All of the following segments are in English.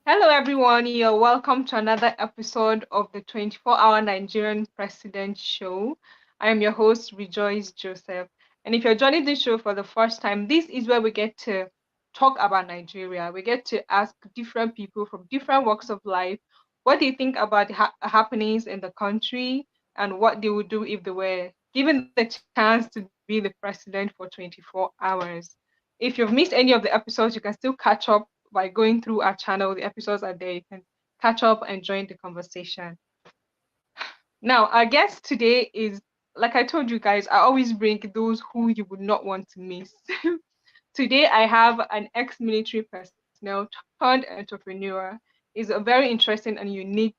Hello, everyone. You're welcome to another episode of the 24-hour Nigerian President Show. I am your host, Rejoice Joseph. And if you're joining this show for the first time, this is where we get to talk about Nigeria. We get to ask different people from different walks of life what they think about the happenings in the country and what they would do if they were given the chance to be the president for 24 hours. If you've missed any of the episodes, you can still catch up by going through our channel. The episodes are there. You can catch up and join the conversation. Now, our guest today is, like I told you guys, I always bring those who you would not want to miss. Today, I have an ex-military personnel turned entrepreneur. He's a very interesting and unique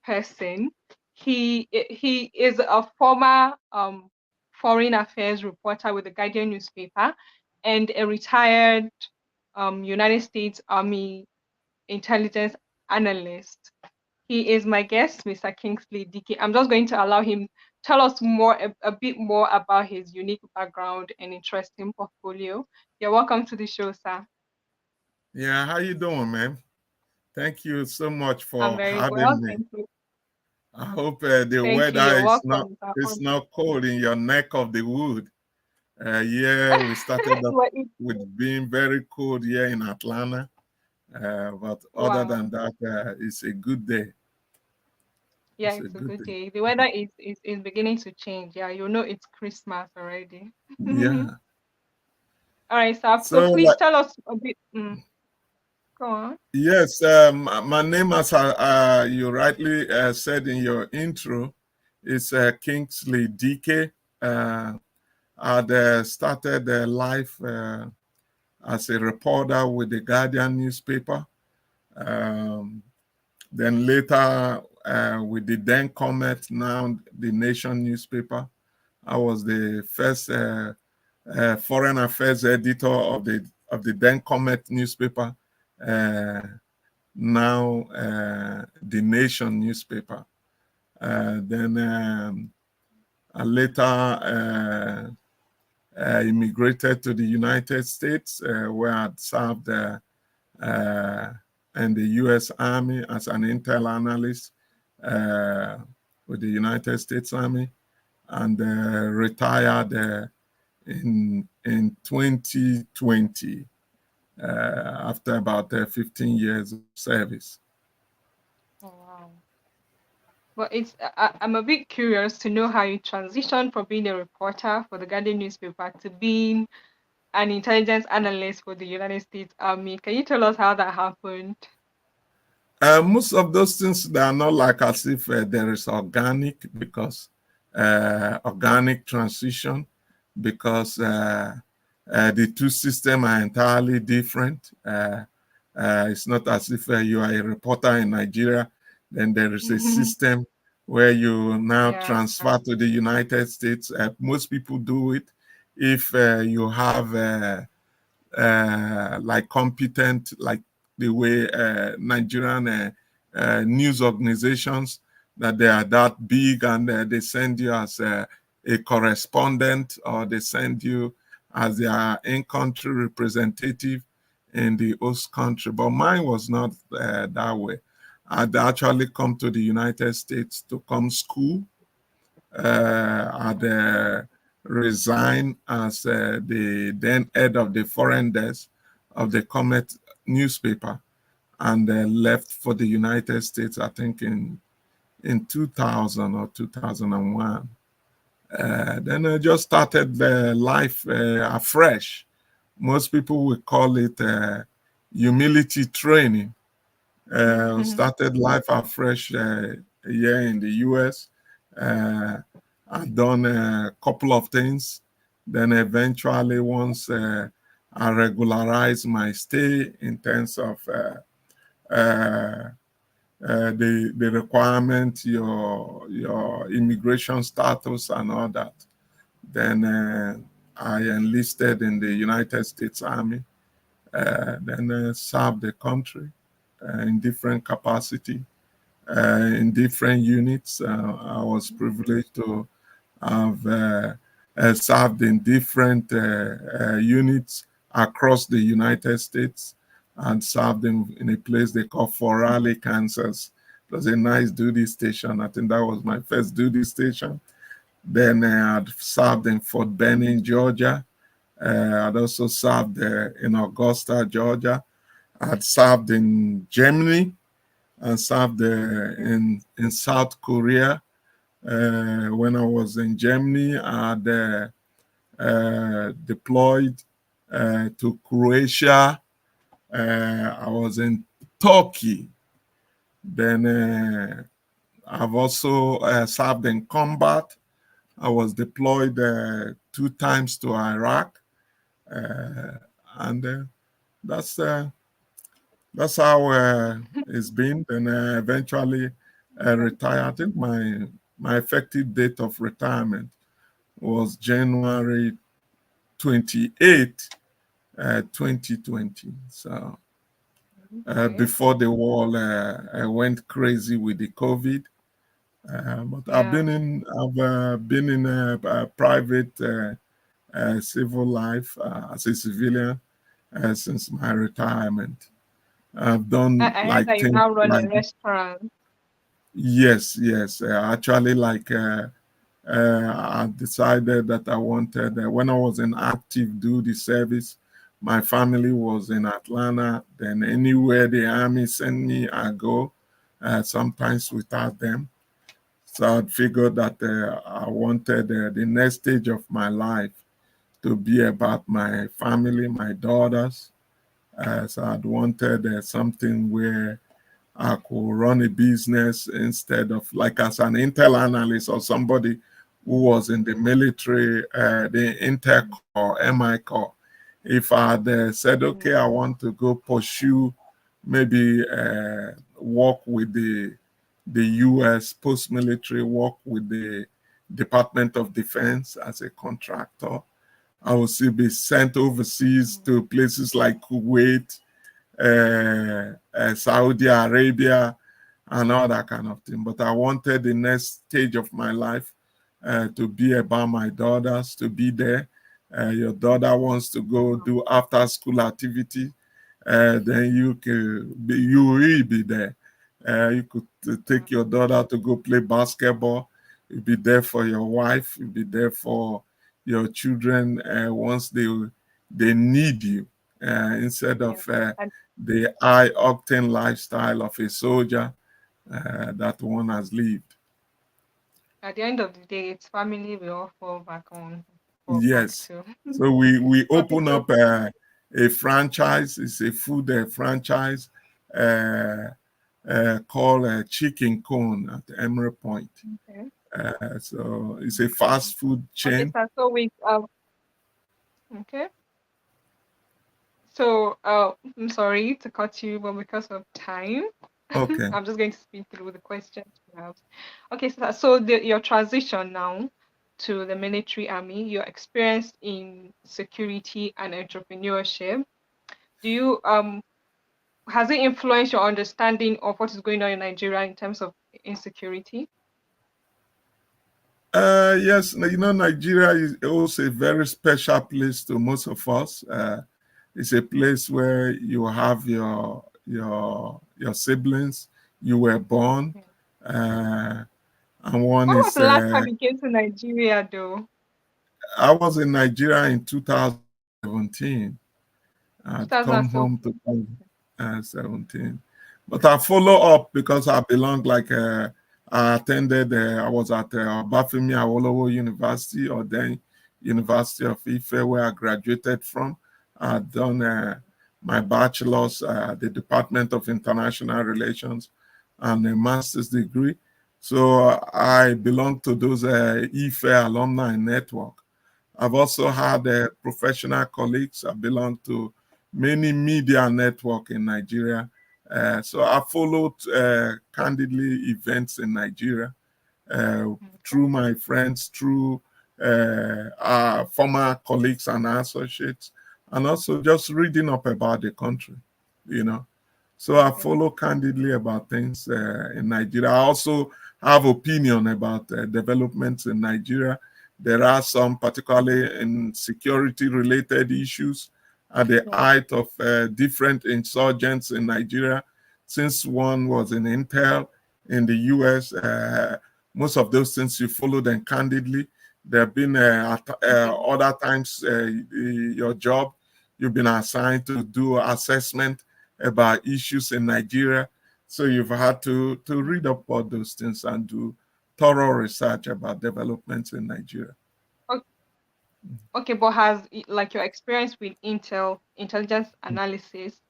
person. He is a former foreign affairs reporter with the Guardian newspaper and a retired United States Army intelligence analyst. He is my guest, Mr. Kingsley Dike. I'm just going to allow him tell us a bit more about his unique background and interesting portfolio. You're welcome to the show, sir. Yeah, how you doing, man? Thank you so much I'm for very well, having me. thank you. I hope the Thank you. weather You're is welcome. Sir. not cold in your neck of the wood. Yeah, we started up with being very cold here in Atlanta, but other Wow. than that, it's a good day. Yeah, It's a it's a good good day. day. The weather is beginning to change. Yeah, you know it's Christmas already. All Yeah. right, sir. So So, please tell us a bit. Go on. yes, my name, as you rightly said in your intro, is Kingsley Dike. I'd started life as a reporter with the Guardian newspaper. Um, then later with the then Comet, now the Nation newspaper. I was the first foreign affairs editor of the then Comet newspaper. Uh, Now the Nation newspaper. Then I later immigrated to the United States, where I'd served in the U.S. Army as an intel analyst with the United States Army, and retired in 2020 after about 15 years of service. Oh, wow. Well, I'm a bit curious to know how you transitioned from being a reporter for the Guardian newspaper to being an intelligence analyst for the United States Army. Can you tell us how that happened? Most of those things, they are not like as if there is organic transition, because the two systems are entirely different. It's not as if you are a reporter in Nigeria, then there is a system where you now Yeah. transfer to the United States. Most people do it if you have like competent, like the way Nigerian news organizations, that they are that big, and they send you as a correspondent, or they send you as their in-country representative in the host country. But mine was not that way. I'd actually come to the United States to come school. I'd resigned as the then head of the foreign desk of the Comet newspaper, and left for the United States, I think in 2000 or 2001. Then I just started life afresh. Most people would call it humility training. Started life afresh here in the US. I've done a couple of things. Then eventually, once I regularized my stay in terms of the requirement, your immigration status and all that, then I enlisted in the United States Army. Then served the country in different capacity, in different units. I was privileged to have served in different units across the United States. and served in a place they call Fort Raleigh, Kansas. It was a nice duty station. I think that was my first duty station. Then I'd served in Fort Benning, Georgia. I'd also served in Augusta, Georgia. I'd served in Germany and served in South Korea. When I was in Germany, I'd deployed to Croatia. I was in Turkey. Then I've also served in combat. I was deployed 2 times to Iraq, and that's how it's been. Then I eventually retired. I think my effective date of retirement was January 28, 2020. So Okay. before the war went crazy with the COVID. But Yeah. I've been in a private civil life as a civilian since my retirement. I've done I heard like that you things now run a like restaurant. yes, yes. Actually, like I decided that I wanted when I was in active duty service. My family was in Atlanta. Then anywhere the army sent me, I go. Sometimes without them. So I figured that I wanted the next stage of my life to be about my family, my daughters. So I'd wanted something where I could run a business instead of like as an intel analyst or somebody who was in the military, the Intel Corps, MI Corps. If I had said, okay, I want to go pursue maybe work with the U.S. post-military, work with the Department of Defense as a contractor, I will still be sent overseas to places like Kuwait, Saudi Arabia, and all that kind of thing. But I wanted the next stage of my life to be about my daughters, to be there. Your daughter wants to go do after school activity, then you will be there. You could take your daughter to go play basketball. You'll be there for your wife. You'll be there for your children once they need you instead Yeah. of And the high octane lifestyle of a soldier that one has lived. at the end of the day, it's family we all fall back Yes. to. So we Okay, open so up a franchise. It's a food franchise uh, called Chicken Cone at Emery Point. okay, So it's a okay, fast food okay, chain. sir. So we okay. So I'm sorry to cut you, but because of time, Okay. I'm just going to speed through the questions we have. Okay, so your transition now to the military army, your experience in security and entrepreneurship. Do you has it influenced your understanding of what is going on in Nigeria in terms of insecurity? Yes, Nigeria is also a very special place to most of us. It's a place where you have your siblings. You were born, Yeah. uh, and one When was is the last time you came to Nigeria, though? I was in Nigeria in 2017. I'd come home to 2017. 17. But I follow up because I belong like I attended, I was at Bafemi Awolowo University or then University of Ife where I graduated from. I'd done my bachelor's at the Department of International Relations and a master's degree. So I belong to those Ife alumni network. I've also had professional colleagues. I belong to many media network in Nigeria. So I followed candidly events in Nigeria Okay. through my friends, through our former colleagues and associates, and also just reading up about the country, you know. So I Okay. follow candidly about things in Nigeria. I also have opinion about developments in Nigeria. There are some, particularly in security-related issues, at the Yeah. height of different insurgents in Nigeria. Since one was in Intel in the US, most of those things you follow them candidly. There have been Okay. other times your job, you've been assigned to do assessment about issues in Nigeria. So you've had to read up about those things and do thorough research about developments in Nigeria. O- Okay, but like your experience with Intel intelligence analysis,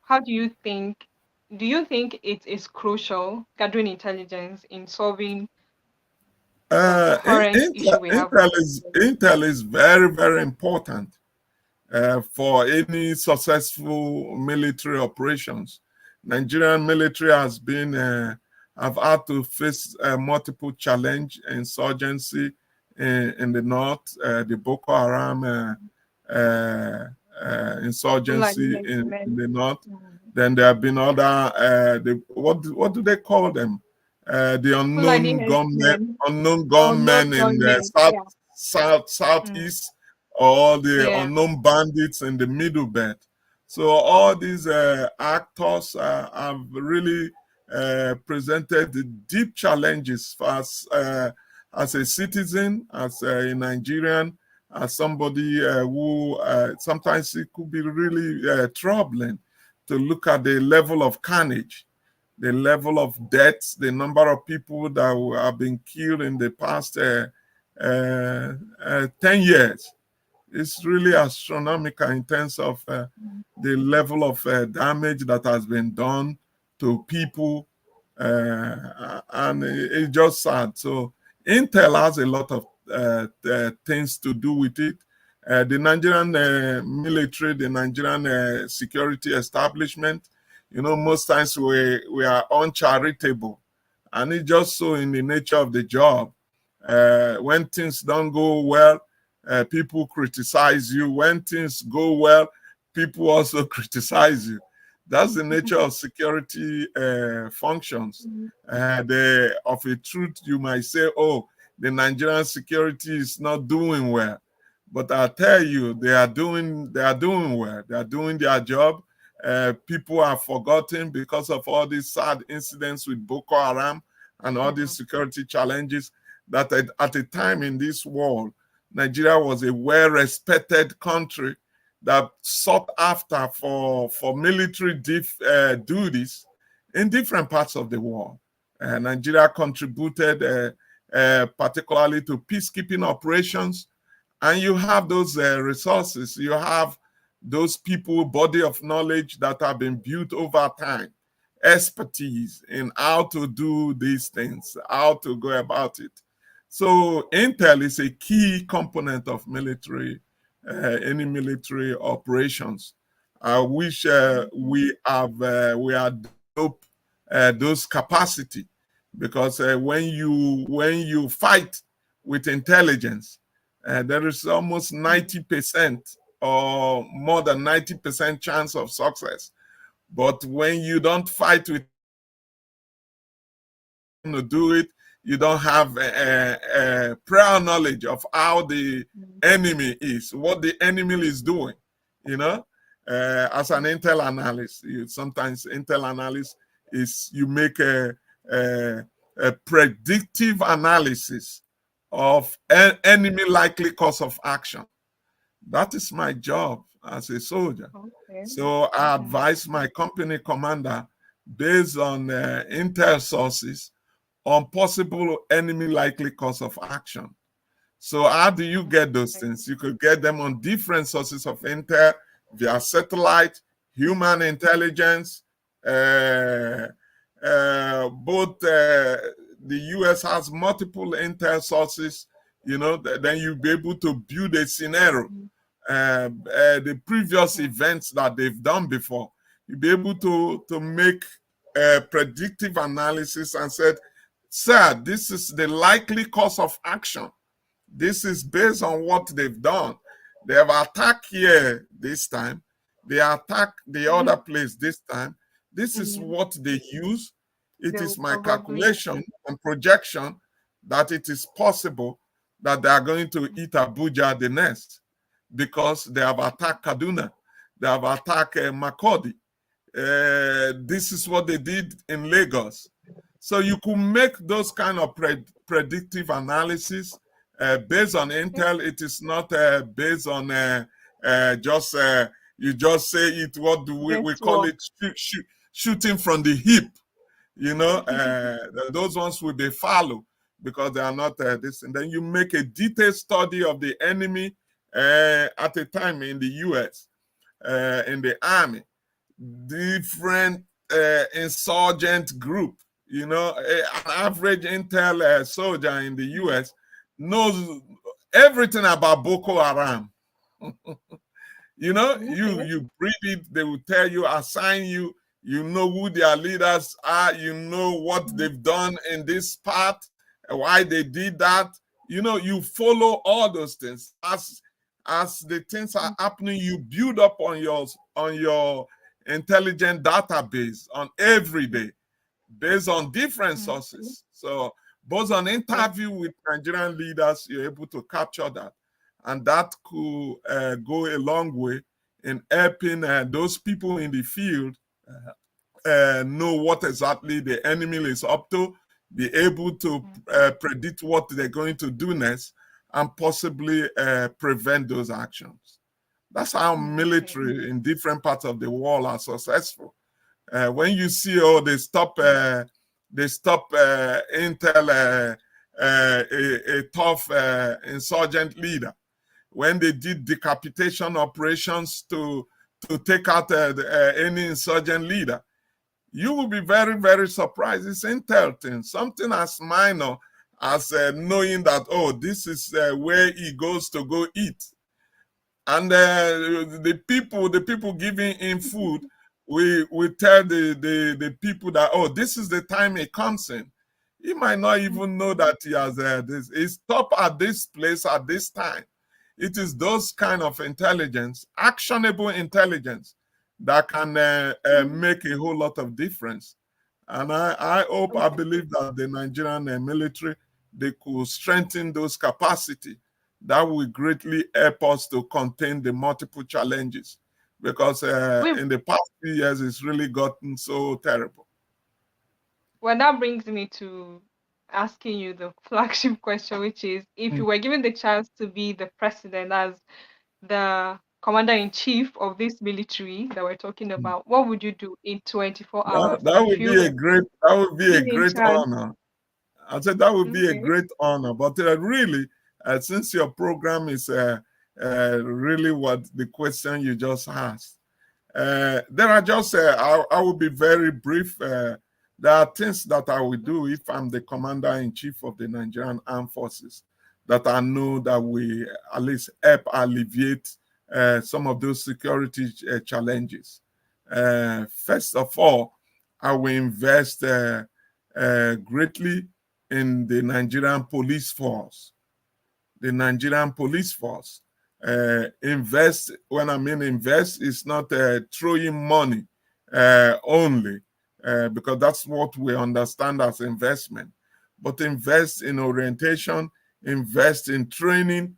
how do you think it is crucial gathering intelligence in solving the current issue we have with Intel is very, very important for any successful military operations. Nigerian military has been have had to face multiple challenge, insurgency in the north, the Boko Haram insurgency Fulani in herdsmen? the north. Mm. Then there have been other what do they call them? The Fulani herdsmen, unknown unknown gunmen in the gunmen. Yeah. Mm. southeast, or the Yeah. unknown bandits in the middle belt. So all these actors have really presented the deep challenges for us as a citizen, as a Nigerian, as somebody who sometimes it could be really troubling to look at the level of carnage, the level of deaths, the number of people that have been killed in the past 10 years. It's really astronomical in terms of Mm. the level of damage that has been done to people, and it's just sad. So Intel has a lot of things to do with it. The Nigerian military, the Nigerian security establishment, most times we are uncharitable, and it's just so in the nature of the job. When things don't go well, people criticize you. When things go well, people also criticize you. That's the nature of security functions. Mm. Of a truth, you might say, "Oh, the Nigerian security is not doing well," but I tell you, they are doing. They are doing well. They are doing their job. People are forgotten because of all these sad incidents with Boko Haram and all these Mm. security challenges. That at a time in this world, Nigeria was a well-respected country that sought after for military duties in different parts of the world. Nigeria contributed particularly to peacekeeping operations, and you have those resources. You have those people, body of knowledge that have been built over time, expertise in how to do these things, how to go about it. So Intel is a key component of any military operations. I wish we have developed those capacity, because when you fight with intelligence, there is almost Mm. 90% or more than 90% chance of success. But when you don't fight with to do it, you don't have a prior knowledge of how the Mm. enemy is, what the enemy is doing. You know, as an intel analyst, sometimes intel analyst is you make a predictive analysis of enemy likely course of action. That is my job as a soldier. Okay. So I Mm. advise my company commander based on intel sources on possible enemy likely course of action. So how do you Mm. get those Okay. things? You could get them on different sources of intel via satellite, human intelligence. Both the US has multiple intel sources. Then you'll be able to build a scenario, Mm. the previous Mm. events that they've done before. You'll be able to make a predictive analysis and said, "Sir, this is the likely course of action. This is based on what they've done. They have attacked here this time. They attack the other place this time. This is Mm. what they use. It They is will my probably. calculation and projection that it is possible that they are going to Mm. eat Abuja the next, because they have attacked Kaduna. they have attacked Makurdi. This is what they did in Lagos. So you could make those kind of predictive analysis based on intel. It is not based on just you just say it. What do we call Guesswork. it? Shooting from the hip. You know, those ones will be fallow because they are not this. And then you make a detailed study of the enemy at a time in the U.S. In the army, different insurgent group. You know, an average intel soldier in the U.S. knows everything about Boko Haram. You know, you breed it, they will tell you, assign you, you know who their leaders are, you know what they've done in this part, why they did that. You know, you follow all those things. As the things are happening, you build up on your intelligent database on every day based on different sources. So both on interview with Nigerian leaders, you're able to capture that. And that could go a long way in helping those people in the field know what exactly the enemy is up to, be able to predict what they're going to do next, and possibly prevent those actions. That's how military in different parts of the world are successful. When you see, oh, they stop intel a tough insurgent leader. When they did decapitation operations to take out any insurgent leader, you will be very, very surprised. It's intel thing, something as minor as knowing that, oh, this is where he goes to go eat. And the people giving him food, we tell the people that, oh, this is the time he comes in. He might not even know that he has this. He stopped at this place at this time. It is those kind of intelligence, actionable intelligence, that can make a whole lot of difference. And I hope, I believe that the Nigerian military, they could strengthen those capacity. That will greatly help us to contain the multiple challenges, because in the past few years, it's really gotten so terrible. Well, that brings me to asking you the flagship question, which is, if you were given the chance to be the president as the commander in chief of this military that we're talking about, what would you do in 24 hours That if would you be were a great that would be a given in great charge? honor. I said that would be a Okay. great honor. But really, since your program is really what the question you just asked, there are just I will be very brief. There are things that I will do if I'm the commander in chief of the Nigerian Armed Forces that I know that we at least help alleviate some of those security challenges. First of all, I will invest greatly in the Nigerian police force. The Nigerian police force. Invest, when I mean invest, it's not throwing money only, because that's what we understand as investment. But invest in orientation, invest in training,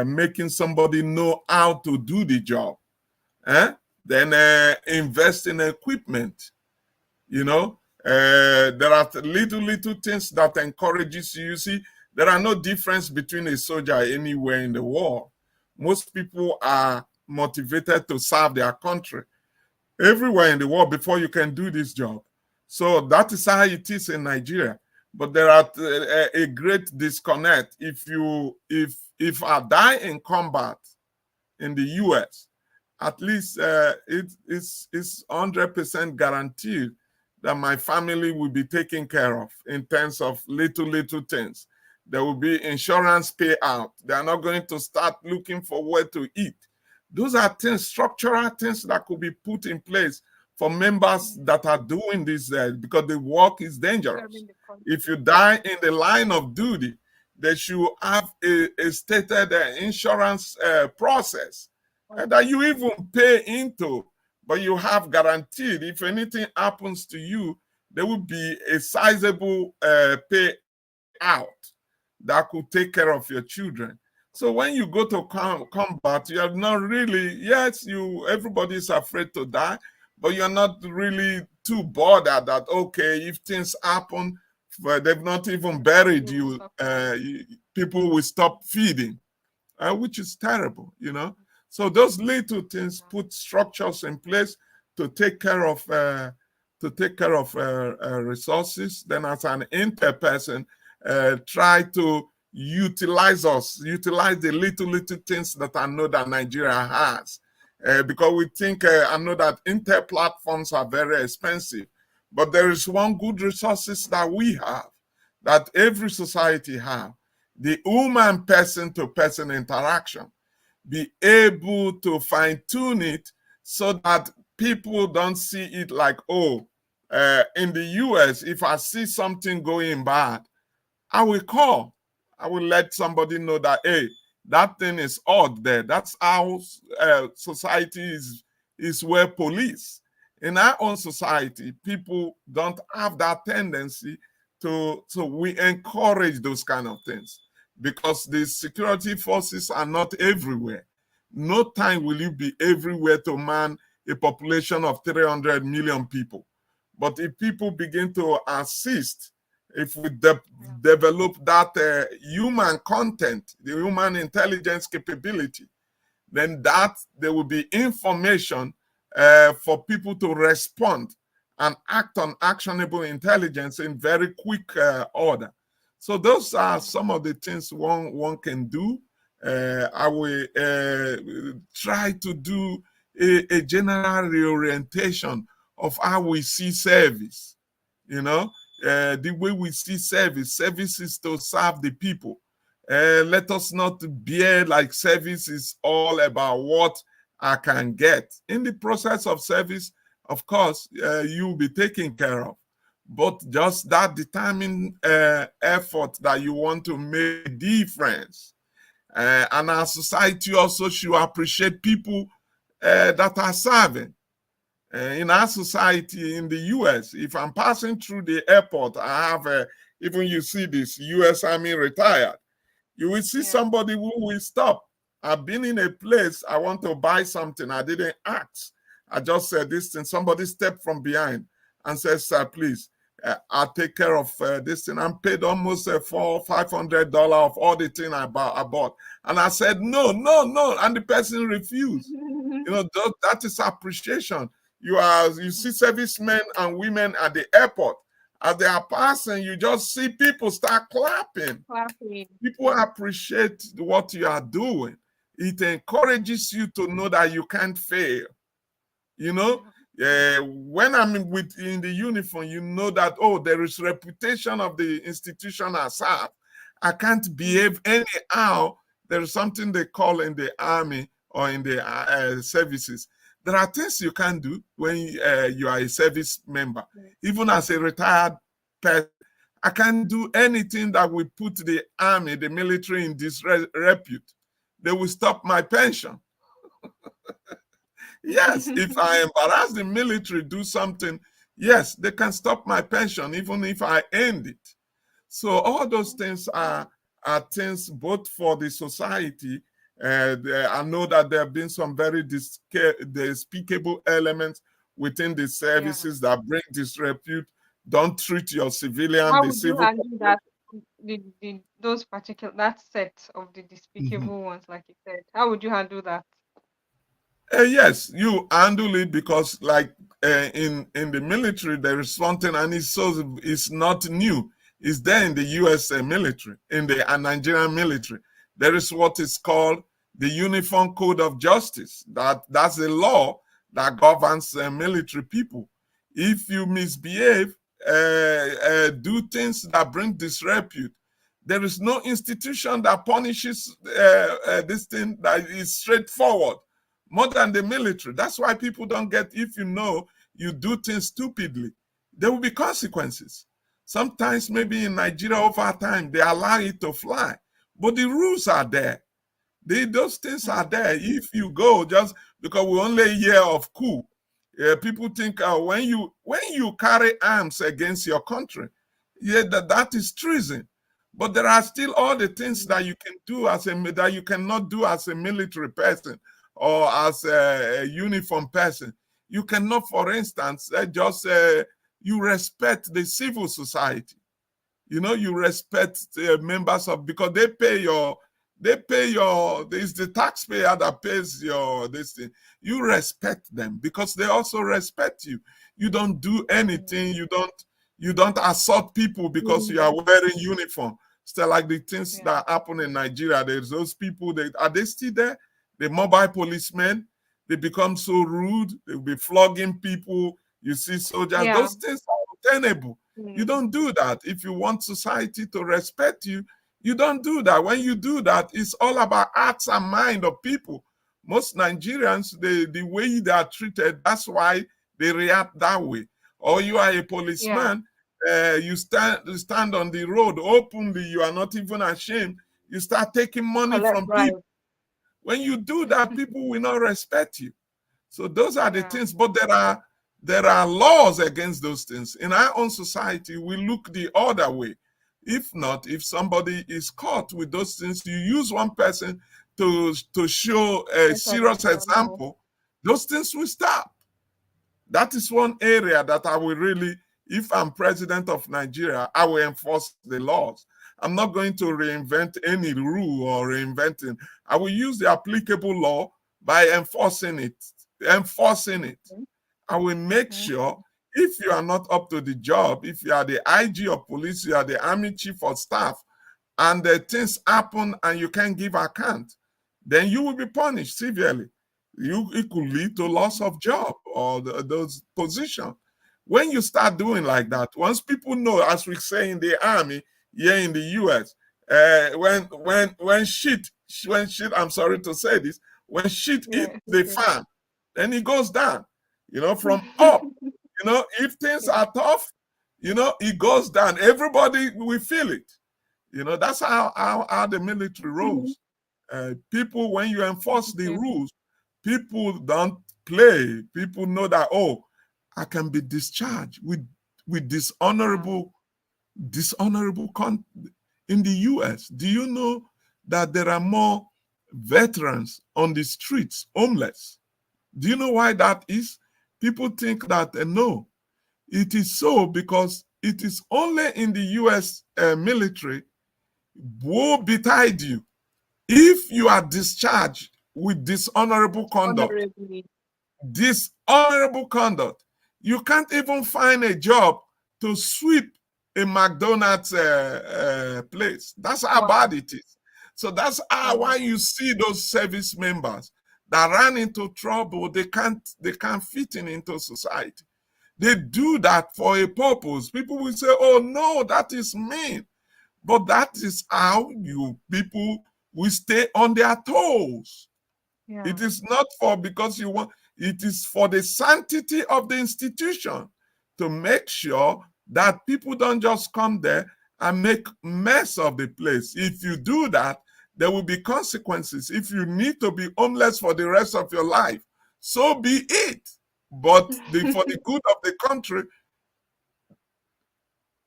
making somebody know how to do the job. Then invest in equipment. You know, there are little things that encourages you. You see, there are no difference between a soldier anywhere in the world. Most people are motivated to serve their country everywhere in the world before you can do this job. So that is how it is in Nigeria. But there are a great disconnect. If I die in combat in the US, at least it's 100% guaranteed that my family will be taken care of in terms of little things. There will be insurance payout. They are not going to start looking for where to eat. Those are things, structural things that could be put in place for members that are doing this because the work is dangerous. If you die in the line of duty, they should have a stated insurance process that you even pay into, but you have guaranteed if anything happens to you, there will be a sizable payout that could take care of your children. So when you go to combat, you are not really, yes, everybody is afraid to die, but you're not really too bothered that, okay, if things happen, they've not even buried You will you, stop. people will stop feeding, which is terrible, you know. So those little things put structures in place to take care of resources. Then, as an inter person, try to utilize the little things that I know that Nigeria has, because we think I know that inter platforms are very expensive, but there is one good resources that we have, that every society have: the human person to person interaction. Be able to fine tune it so that people don't see it like, oh, in the US, if I see something going bad, I will call. I will let somebody know that, hey, that thing is odd there. That's how society is well policed. In our own society, people don't have that tendency so we encourage those kind of things because the security forces are not everywhere. No time will you be everywhere to man a population of 300 million people. But if people begin to assist, if we develop that human content, the human intelligence capability, then that there will be information for people to respond and act on actionable intelligence in very quick order. So those are some of the things one can do. I will try to do a general reorientation of how we see service. You know, the way we see service is to serve the people. Let us not bear like service is all about what I can get. In the process of service, of course, you'll be taken care of. But just that determined effort that you want to make a difference. And our society also should appreciate people that are serving. In our society in the US, if I'm passing through the airport, I have even you see this US Army retired, you will see Yeah. somebody who will stop. I've been in a place, I want to buy something, I didn't ask. I just said this thing, somebody stepped from behind and said, sir, please, I'll take care of this thing. I'm paid almost $400-500 of all the thing I bought. And I said, no, no, no. And the person refused. You know, that is appreciation. You see servicemen and women at the airport. As they are passing, you just see people start clapping. Clapping. People appreciate what you are doing. It encourages you to know that you can't fail. You know, when I'm in the uniform, you know that, oh, there is reputation of the institution I serve. I can't behave anyhow. There is something they call in the army or in the services. There are things you can do when you are a service member. Even as a retired person, I can't do anything that will put the army, the military in disrepute. They will stop my pension. Yes, if I embarrass the military, do something, yes, they can stop my pension even if I end it. So all those things are things both for the society. I know that there have been some very despicable elements within the Yeah. services that bring disrepute. Don't treat your civilian, How the would you civil. handle that? Those particular that set of the Mhm. despicable ones, like you said. How would you handle that? Yes, you handle it because, like in the military, there is something, and it's not new. It's there in the U.S. Military, in the Nigerian military. There is what is called the Uniform Code of Justice. That's a law that governs military people. If you misbehave, do things that bring disrepute, there is no institution that punishes this thing that is straightforward more than the military. That's why people don't get, if you know you do things stupidly, there will be consequences. Sometimes, maybe in Nigeria over time, they allow it to fly, but the rules are there. Those things are there. If you go, just because we only hear of coup, people think when you carry arms against your country, yeah, that is treason. But there are still all the things that you can do that you cannot do as a military person or as a uniform person. You cannot, for instance, just you respect the civil society. You know, you respect members of, because it's the taxpayer that pays your this thing. You respect them because they also respect you. You don't do anything. You don't assault people because you are wearing uniform. Still, like the things Yeah. that happen in Nigeria, there's those people, are they still there? The mobile policemen, they become so rude. They'll be flogging people. You see soldiers. Yeah. Those things are untenable. You Mm. don't do that. If you want society to respect you, you don't do that. When you do that, it's all about hearts and mind of people. Most Nigerians, the way they are treated, that's why they react that way. Or you are a Yeah. policeman, you stand on the road openly, you are not even ashamed. You start taking money Collect from people. bribe. When you do that, people will not respect you. So those are the Yeah. things, but there are laws against those things. In our own society, we look the other way. If not, if somebody is caught with those things, you use one person to show a Set an serious example. example, those things will stop. That is one area that I will really, if I'm president of Nigeria, I will enforce the laws. I'm not going to reinvent any rule or reinventing. I will use the applicable law by enforcing it. Enforcing it. Okay. I will make sure Okay. if you are not up to the job, if you are the IG of police, you are the army chief of staff, and the things happen and you can't give account, then you will be punished severely. It could lead to loss of job or those positions. When you start doing like that, once people know, as we say in the army here in the US, when shit, I'm sorry to say this, when shit hit Yeah. It's the okay. fan, then it goes down. From up. If things Yeah. are tough, it goes down. Everybody will feel it. That's how the military rolls. People, when you enforce the Okay. rules, people don't play. People know that, oh, I can be discharged with Yeah. dishonorable in the US. Do you know that there are more veterans on the streets, homeless? Do you know why that is? People think that no, it is so because it is only in the US military. Woe betide you if you are discharged with Honorably. dishonorable conduct. You can't even find a job to sweep a McDonald's place. That's how Wow. bad it is. So that's why Wow. you see those service members that ran into trouble. They can't fit into society. They do that for a purpose. People will say, "Oh no, that is mean," but that is how you people will stay on their toes. It Yeah. is not for because you want, it is for the sanctity of the institution to make sure that people don't just come there and make mess of the place. If you do that, there will be consequences. If you need to be homeless for the rest of your life, so be it. But for the good of the country, Yeah.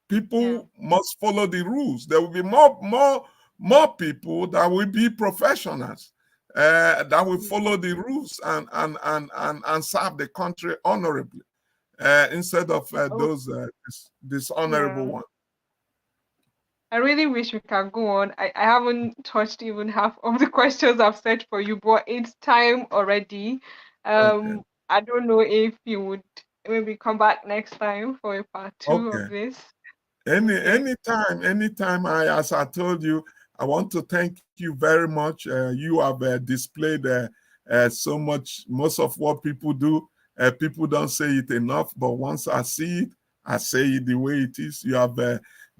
people must follow the rules. There will be more people that will be professionals, that will Mm. follow the rules and serve the country honorably, instead of Oh, those dishonorable yeah. ones. I really wish we can go on. I haven't touched even half of the questions I've set for you, but it's time already. Okay. I don't know if you would maybe come back next time for a part two Okay. of this. Any Okay. anytime, as I told you, I want to thank you very much. You have displayed so much. Most of what people do, people don't say it enough, but once I see it, I say it the way it is. You have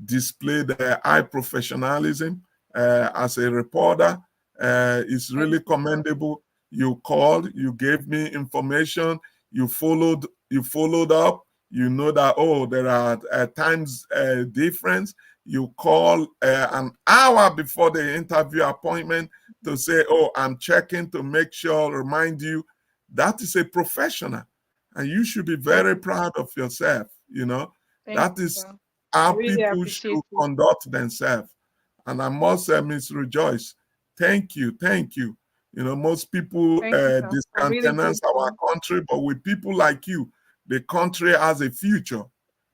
displayed high professionalism as a reporter. It's Thank really you, sir. commendable. You called, you gave me information, you followed up. You know that, oh, there are times difference. You call an hour before the interview appointment to say, oh, I'm checking to make sure, remind you. That is a professional, and you should be Thank very you. proud of yourself. Thank That you, is sir. I how really people appreciate should it. conduct themselves. And I must say, Miss Rejoice, thank you, thank you. You know, most people Thank you, sir. I'm really discountenance our grateful. country, but with people like you, the country has a future,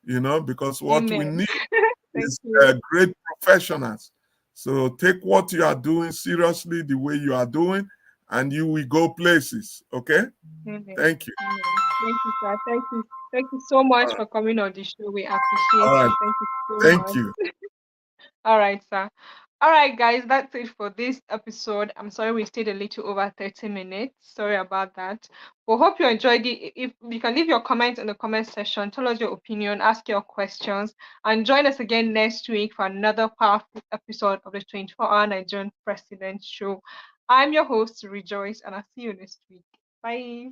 you know, because what we Amen. need Thank is you. great professionals. So take what you are doing seriously the way you are doing, and you will go places. Okay? Amen. Thank you. Amen. Thank you, sir. Thank you. Thank you so All much right. for coming on the show. We All appreciate right. you. Thank you so Thank much. you. All right, sir. All right, guys, that's it for this episode. I'm sorry we stayed a little over 30 minutes. Sorry about that. But hope you enjoyed it. If you can leave your comments in the comment section, tell us your opinion, ask your questions, and join us again next week for another powerful episode of the 24-hour Nigerian President Show. I'm your host, Rejoice, and I'll see you next week. Bye.